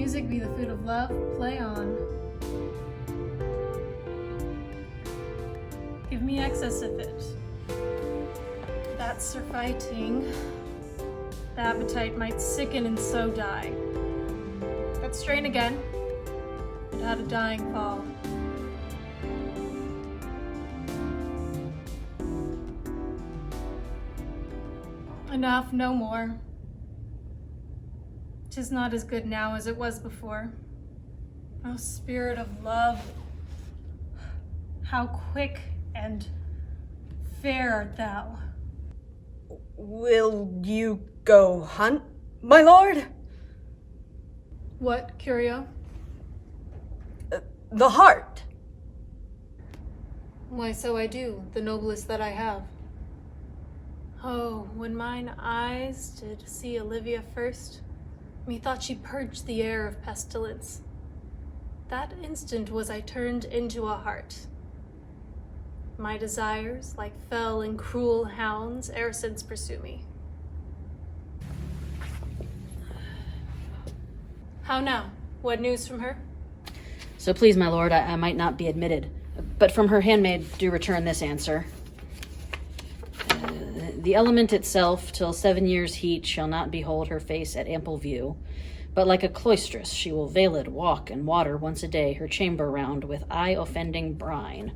music be the food of love, play on. Give me excess of it. That's surfeiting. The appetite might sicken and so die. Let's strain again. It had a dying fall. Enough, no more. 'Tis not as good now as it was before. O spirit of love, how quick and fair art thou. Will you go hunt, my lord? What, Curio? The hart. Why, so I do, the noblest that I have. Oh, when mine eyes did see Olivia first, methought she purged the air of pestilence. That instant was I turned into a hart. My desires, like fell and cruel hounds, e'er since pursue me. How now? What news from her? So please, my lord, I might not be admitted, but from her handmaid do return this answer. The element itself, till 7 years' heat, shall not behold her face at ample view, but like a cloistress she will veiled walk and water once a day her chamber round with eye-offending brine.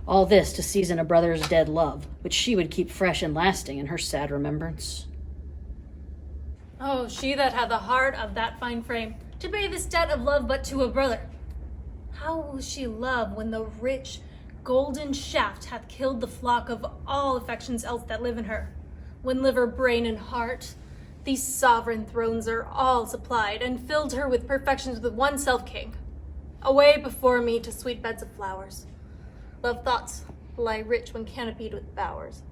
All this to season a brother's dead love, which she would keep fresh and lasting in her sad remembrance. Oh, she that had the heart of that fine frame, to pay this debt of love but to a brother. How will she love when the rich, golden shaft hath killed the flock of all affections else that live in her? When liver, brain, and heart, these sovereign thrones are all supplied, and filled her with perfections with one self-king. Away before me to sweet beds of flowers. Love thoughts lie rich when canopied with bowers.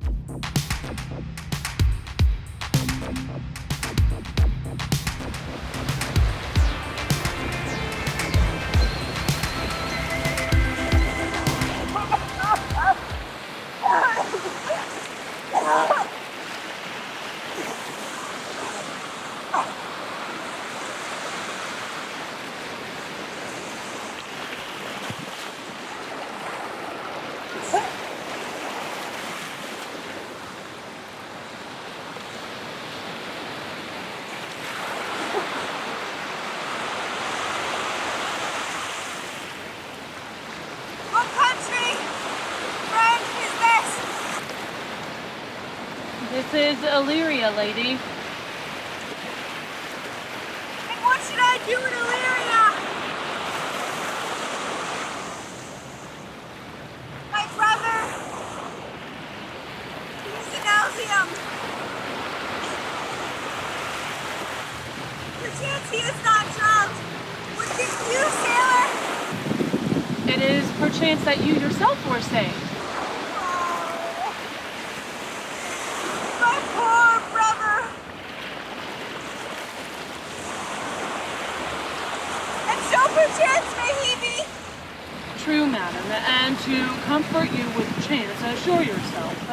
This is Illyria, lady. And what should I do in Illyria? My brother! He's in Elysium! Perchance he is not drowned! Was this you, sailor? It is perchance that you yourself were saved. True, madam, and to comfort you with chance, assure yourself,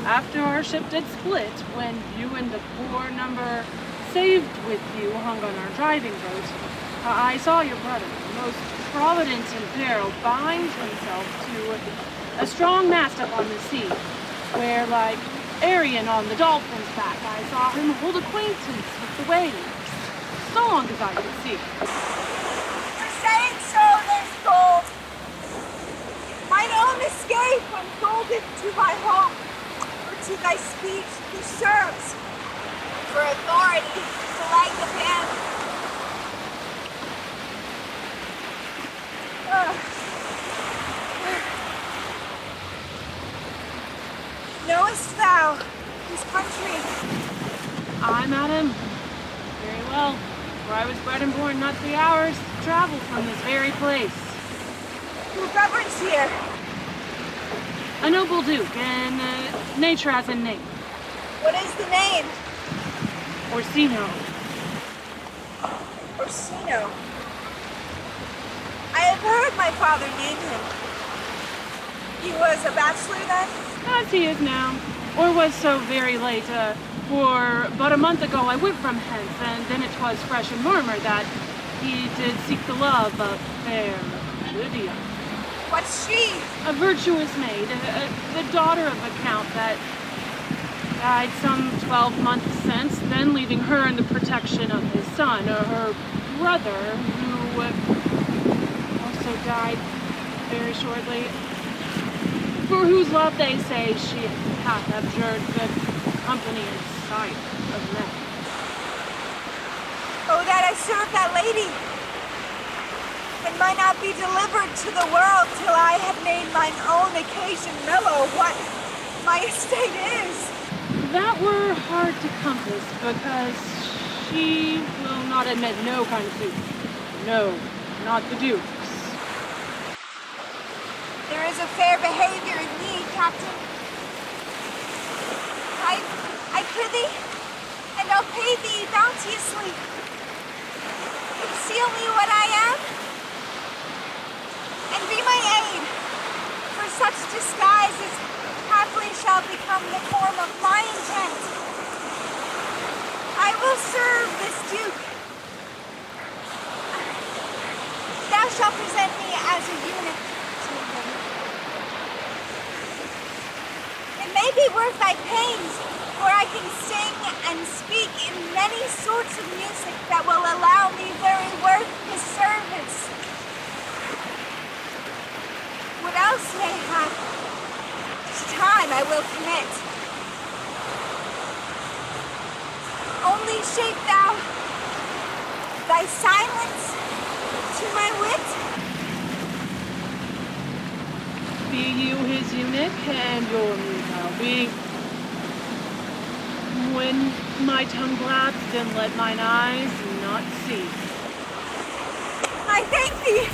after our ship did split, when you and the poor number saved with you hung on our driving boat, I saw your brother, most provident in peril, bind himself to a strong mast up on the sea, where, like Arion on the dolphin's back, I saw him hold acquaintance with the waves, so long as I could see. For saying so, there's gold. Mine own escape unfolded to my hope, or to thy speech who serves, for authority, the like of him. Knowest thou whose country? I, madam, very well, for I was bred and born not 3 hours to travel from this very place. Who governs here? A noble duke, and nature has a name. What is the name? Orsino. Orsino. I have heard my father name him. He was a bachelor then? As he is now, or was so very late, for but a month ago I went from hence, and then it was fresh and murmur that he did seek the love of fair Olivia. What's she? A virtuous maid, the daughter of a count that died some 12 months since, then leaving her in the protection of his son, her brother, who also died very shortly, for whose love they say she hath abjured the company and sight of men. Oh, that I served that lady, and might not be delivered to the world till I had made mine own occasion mellow what my estate is. That were hard to compass, because she will not admit no kind of suit. No, not the Duke's. There is a fair behavior in thee, Captain. I prithee, and I'll pay thee bounteously. Conceal me what I am, and be my aid, for such disguise as haply shall become the form of my intent. I will serve this Duke. Thou shalt present me as a eunuch to him. It may be worth thy pains, for I can sing and speak in many sorts of music that will allow me very worth his service. What else may have time I will commit. Only shape thou thy silence to my wit. Be you his eunuch, and your muse I'll be. When my tongue blabs, then let mine eyes not see. I thank thee.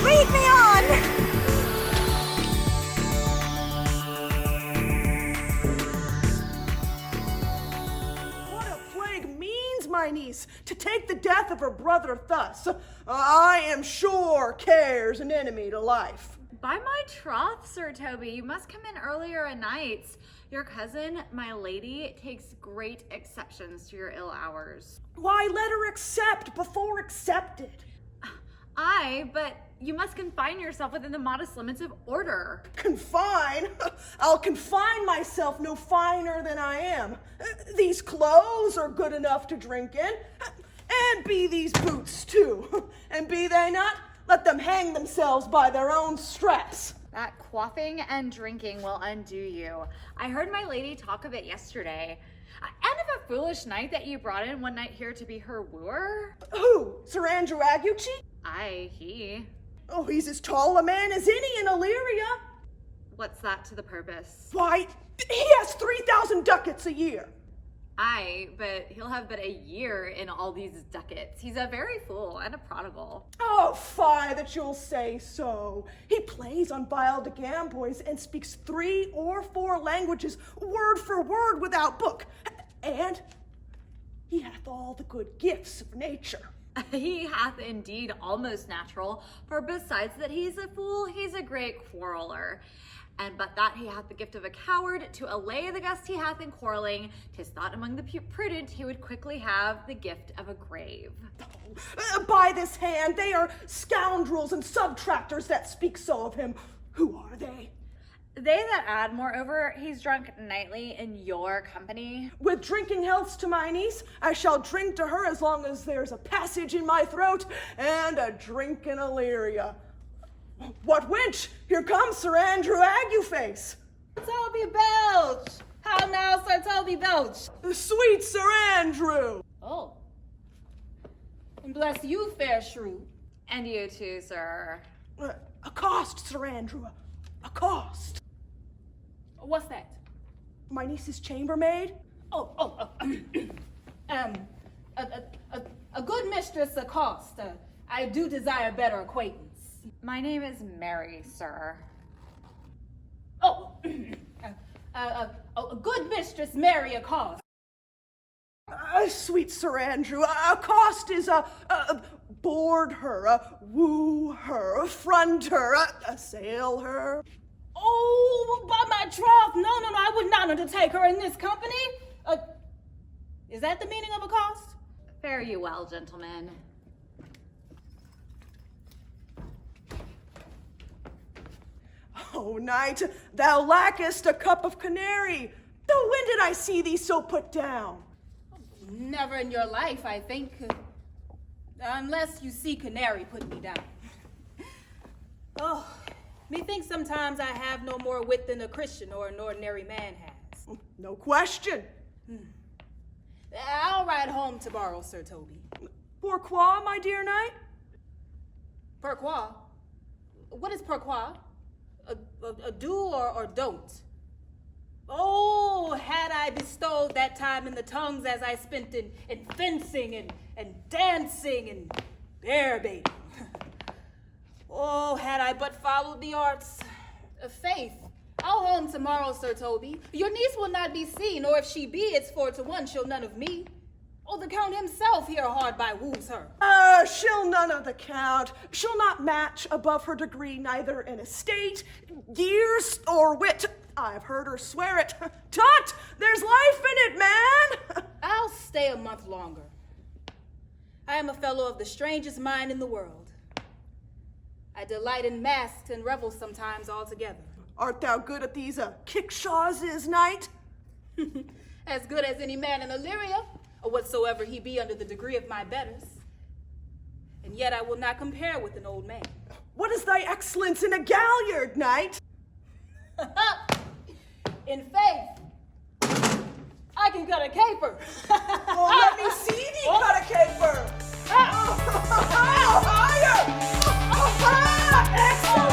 Lead me on. My niece, to take the death of her brother thus, I am sure cares an enemy to life. By my troth, Sir Toby, you must come in earlier at nights. Your cousin, my lady, takes great exceptions to your ill hours. Why, let her accept before accepted. Aye, but you must confine yourself within the modest limits of order. Confine? I'll confine myself no finer than I am. These clothes are good enough to drink in, and be these boots too. And be they not, let them hang themselves by their own straps. That quaffing and drinking will undo you. I heard my lady talk of it yesterday. And of a foolish knight that you brought in one night here to be her wooer. Who? Sir Andrew Aguchi? Aye, he. Oh, he's as tall a man as any in Illyria. What's that to the purpose? Why, he has 3,000 ducats a year. Aye, but he'll have but a year in all these ducats. He's a very fool and a prodigal. Oh, fie that you'll say so. He plays on viol de gamboys and speaks 3 or 4 languages, word for word without book. And he hath all the good gifts of nature. He hath indeed almost natural, for besides that he's a fool, he's a great quarreler. And but that he hath the gift of a coward, to allay the gust he hath in quarreling, 'tis thought among the prudent he would quickly have the gift of a grave. By this hand, they are scoundrels and subtractors that speak so of him. Who are they? They that add, moreover, he's drunk nightly in your company. With drinking healths to my niece, I shall drink to her as long as there's a passage in my throat and a drink in Illyria. What wench? Here comes Sir Andrew Agueface. Toby Belch! How now, Sir Toby Belch? Sweet Sir Andrew! Oh. And bless you, fair shrew. And you too, sir. Accost, Sir Andrew. Accost. What's that? My niece's chambermaid. A good mistress accost. I do desire better acquaintance. My name is Mary, sir. A good mistress marry accost. Sweet Sir Andrew, accost is board her, woo her, affront her, assail her. Oh, by my troth, no, I would not undertake her in this company. Is that the meaning of accost? Fare you well, gentlemen. Oh, knight, thou lackest a cup of canary. Though when did I see thee so put down? Never in your life, I think. Unless you see canary put me down. Oh, methinks sometimes I have no more wit than a Christian or an ordinary man has. No question. I'll ride home to borrow Sir Toby. Pourquoi, my dear knight? Pourquoi? What is pourquoi? A do or don't? Oh, had I bestowed that time in the tongues as I spent in fencing and dancing and bear baiting. Oh, had I but followed the arts. Faith, I'll home tomorrow, Sir Toby. Your niece will not be seen, or if she be, it's 4-1, she'll none of me. Oh, the Count himself here hard by woos her. She'll none of the Count. She'll not match above her degree neither in estate, years, or wit. I've heard her swear it. Tut! There's life in it, man! I'll stay a month longer. I am a fellow of the strangest mind in the world. I delight in masks and revels sometimes altogether. Art thou good at these kickshaws, knight? As good as any man in Illyria, or whatsoever he be under the degree of my betters. And yet I will not compare with an old man. What is thy excellence in a galliard, knight? In faith, I can cut a caper. Oh, let me see thee cut a caper! Oh, higher! Oh, excellent!